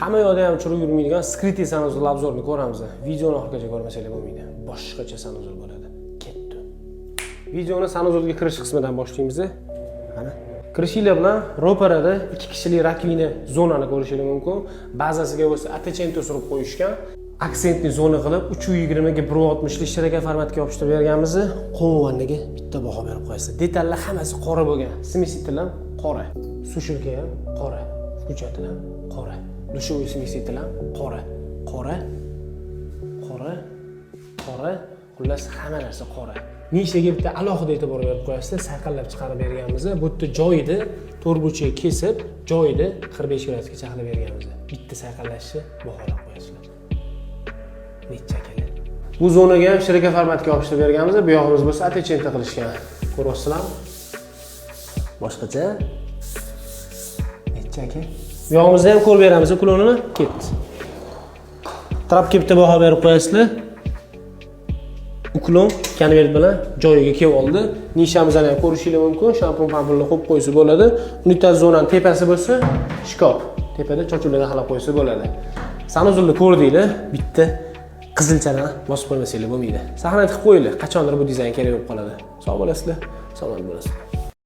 hamma yoqda ham churib yurmaydigan skrytniy sanuzul obzorni ko'ramiz. Videoni oxirigacha ko'rmasanglar bo'lmaydi. Boshqacha sanuzul bo'ladi. Ketdi. Videoni sanuzulga kirish qismidan boshlaymiz. Mana kirishinglar bilan ro'parada 2 kishilik rakvina zonani ko'rishingiz mumkin. Bazasiga bo'lsa atechento surib qo'yishgan. Aksentli zona qilib 320 ga 160 lik shiraka formatga yopishtirib berganmiz. Qo'mvonligiga bitta baho berib qo'yasiz. Detallar hammasi qora bo'lgan. Smesitel ham qora. Sushilka ham qora. Hujjatlar ham qora. Dushovoy smesitel ham qora. Qora. Qora. Qora. Xullas hamma narsa qora. Nishaga bitta alohida e'tibor berib qo'yasiz. Saqlab chiqarib berganmiz. Bu yerda joyida to'rtburchak kesib, joyida 45 gradusga chaqilib berganmiz. Bitta saqlashni baholab qo'yasizlar. Necha kelar. Bu zonaga ham shiraka formatga yopishtirib berganmiz. Bu yog'imiz bo'lsa atechento qilishgan. Ko'ryapsizlarmi? Boshqacha. Necha aka? Bu yog'imizni ham ko'rib beramiz, kulonini ketdi. Trapga bitta baho berib qo'yasizlar. Uklon konvert bilan joyiga kelib oldi. Nishamizni ham ko'rishingiz mumkin. Shampun pampulni qo'yib qo'ysa bo'ladi. Unitaz zonaning tepasi bo'lsa shkop. Tepada chochuvlarni xalab qo'ysa bo'ladi. Sanuzulni ko'rdinglar, bitta qizilchani bosib qo'ymasanglar bo'lmaydi. Saqlanib qo'yinglar. Qachondir bu dizayn kerak bo'lib qoladi. Sog' bo'lasizlar, salomat bo'lasizlar.